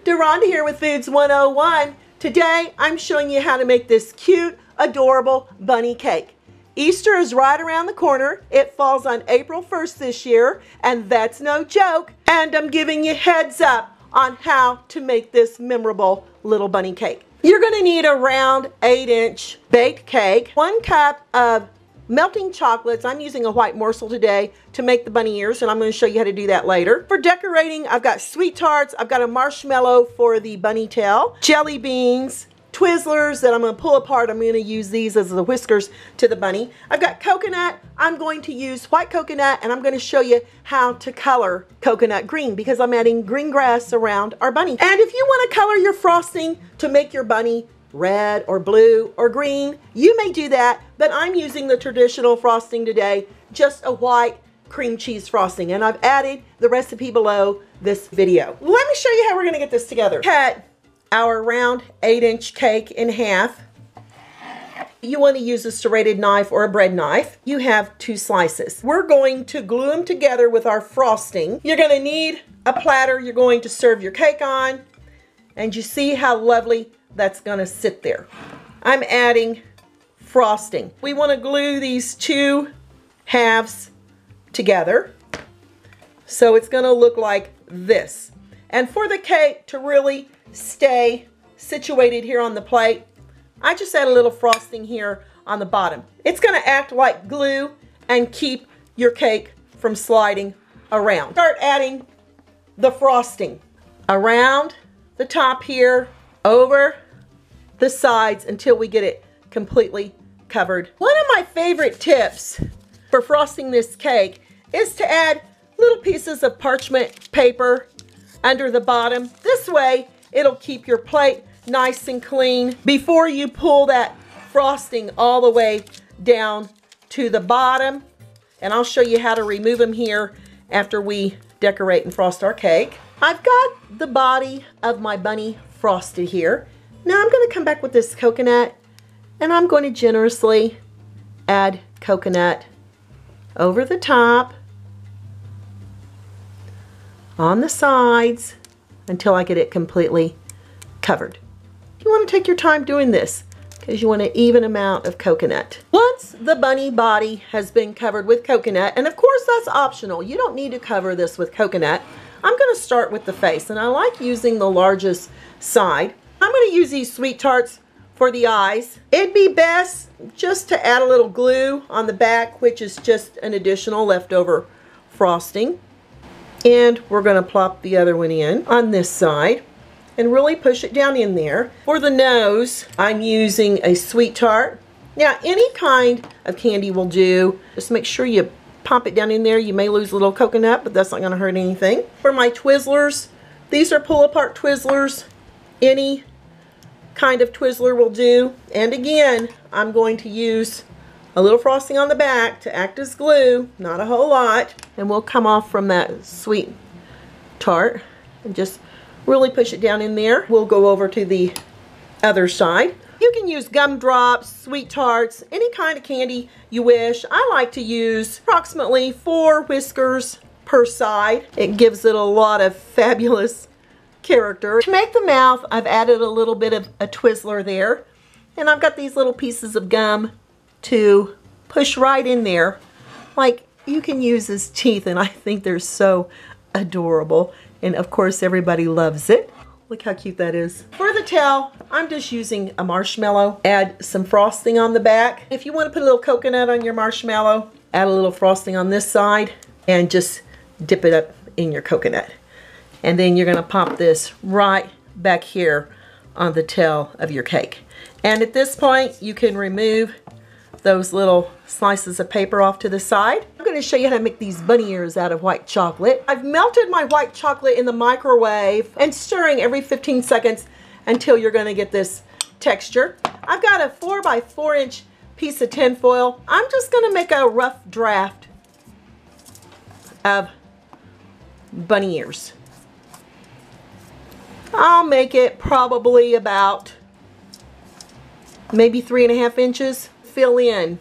Deronda here with Foods 101. Today I'm showing you how to make this cute, adorable bunny cake. Easter is right around the corner. It falls on April 1st this year, and that's no joke. And I'm giving you heads up on how to make this memorable little bunny cake. You're going to need a round 8-inch baked cake, 1 cup of melting chocolates. I'm using a white morsel today to make the bunny ears, and I'm going to show you how to do that later. For decorating, I've got sweet tarts, I've got a marshmallow for the bunny tail, jelly beans, Twizzlers that I'm going to pull apart. I'm going to use these as the whiskers to the bunny. I've got coconut. I'm going to use white coconut, and I'm going to show you how to color coconut green because I'm adding green grass around our bunny. And if you want to color your frosting to make your bunny red or blue or green, you may do that, but I'm using the traditional frosting today, just a white cream cheese frosting, and I've added the recipe below this video. Let me show you how we're going to get this together. Cut our round 8-inch cake in half. You want to use a serrated knife or a bread knife. You have 2 slices. We're going to glue them together with our frosting. You're going to need a platter you're going to serve your cake on, and you see how lovely that's going to sit there. I'm adding frosting. We want to glue these 2 halves together so it's going to look like this. And for the cake to really stay situated here on the plate, I just add a little frosting here on the bottom. It's going to act like glue and keep your cake from sliding around. Start adding the frosting around the top here, over the sides until we get it completely covered. One of my favorite tips for frosting this cake is to add little pieces of parchment paper under the bottom. This way it'll keep your plate nice and clean before you pull that frosting all the way down to the bottom. And I'll show you how to remove them here after we decorate and frost our cake. I've got the body of my bunny frosted here. Now I'm going to come back with this coconut, and I'm going to generously add coconut over the top, on the sides, until I get it completely covered. You want to take your time doing this because you want an even amount of coconut. Once the bunny body has been covered with coconut, and of course that's optional, you don't need to cover this with coconut. I'm going to start with the face, and I like using the largest side. I'm going to use these sweet tarts for the eyes. It'd be best just to add a little glue on the back, which is just an additional leftover frosting. And we're going to plop the other one in on this side and really push it down in there. For the nose, I'm using a sweet tart. Now, any kind of candy will do. Just make sure you pop it down in there. You may lose a little coconut, but that's not going to hurt anything. For my Twizzlers, these are pull-apart Twizzlers. Any kind of Twizzler will do. And again, I'm going to use a little frosting on the back to act as glue, not a whole lot. And we'll come off from that sweet tart and just really push it down in there. We'll go over to the other side. You can use gumdrops, sweet tarts, any kind of candy you wish. I like to use approximately 4 whiskers per side. It gives it a lot of fabulous character. To make the mouth, I've added a little bit of a Twizzler there, and I've got these little pieces of gum to push right in there. Like, you can use as teeth, and I think they're so adorable, and of course everybody loves it. Look how cute that is. For the tail, I'm just using a marshmallow. Add some frosting on the back. If you want to put a little coconut on your marshmallow, add a little frosting on this side and just dip it up in your coconut. And then you're going to pop this right back here on the tail of your cake. And at this point, you can remove those little slices of paper off to the side. I'm going to show you how to make these bunny ears out of white chocolate. I've melted my white chocolate in the microwave and stirring every 15 seconds until you're going to get this texture. I've got a 4 by 4 inch piece of tin foil. I'm just going to make a rough draft of bunny ears. I'll make it probably about maybe 3.5 inches. Fill in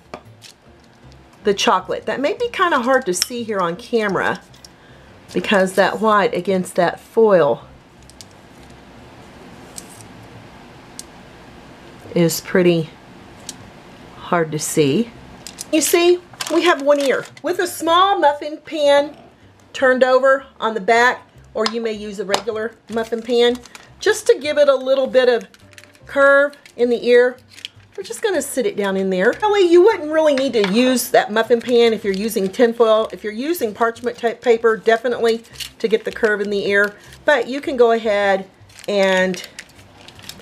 the chocolate. That may be kind of hard to see here on camera because that white against that foil is pretty hard to see. You see, we have one ear with a small muffin pan turned over on the back, or you may use a regular muffin pan just to give it a little bit of curve in the ear. We're just going to sit it down in there. Really, you wouldn't really need to use that muffin pan if you're using tinfoil. If you're using parchment type paper, definitely to get the curve in the ear. But you can go ahead and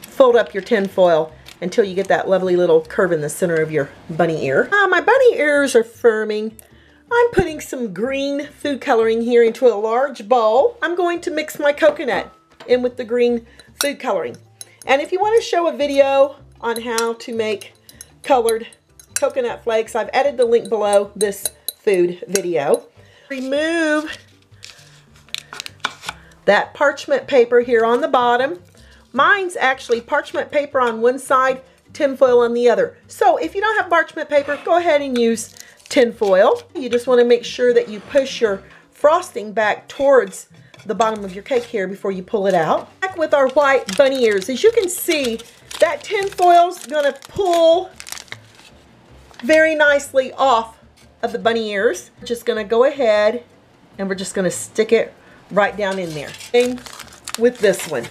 fold up your tinfoil until you get that lovely little curve in the center of your bunny ear. My bunny ears are firming. I'm putting some green food coloring here into a large bowl. I'm going to mix my coconut in with the green food coloring. And if you want to show a video on how to make colored coconut flakes, I've added the link below this food video. Remove that parchment paper here on the bottom. Mine's actually parchment paper on one side, tinfoil on the other. So if you don't have parchment paper, go ahead and use tinfoil. You just want to make sure that you push your frosting back towards the bottom of your cake here before you pull it out. Back with our white bunny ears. As you can see, that tinfoil's gonna pull very nicely off of the bunny ears. We're just gonna go ahead and we're just gonna stick it right down in there. Same with this one.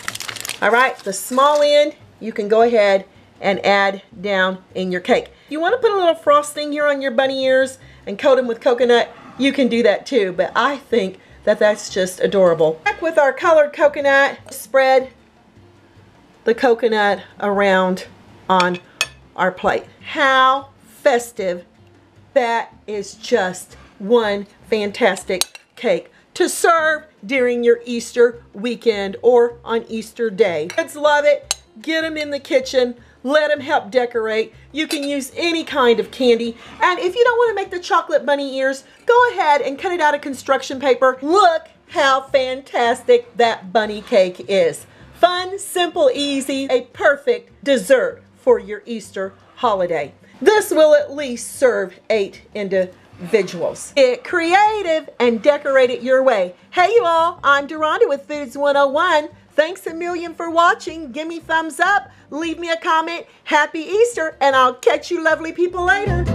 All right, the small end you can go ahead and add down in your cake. If you want to put a little frosting here on your bunny ears and coat them with coconut, you can do that too, but I think that that's just adorable. Back with our colored coconut, spread the coconut around on our plate. How festive. That is just one fantastic cake to serve during your Easter weekend or on Easter Day. Kids love it. Get them in the kitchen. Let them help decorate. You can use any kind of candy. And if you don't want to make the chocolate bunny ears, go ahead and cut it out of construction paper. Look how fantastic that bunny cake is. Fun, simple, easy, a perfect dessert for your Easter holiday. This will at least serve 8 individuals. Get creative and decorate it your way. Hey you all, I'm Deronda with Foods 101. Thanks a million for watching. Give me thumbs up, leave me a comment. Happy Easter, and I'll catch you lovely people later.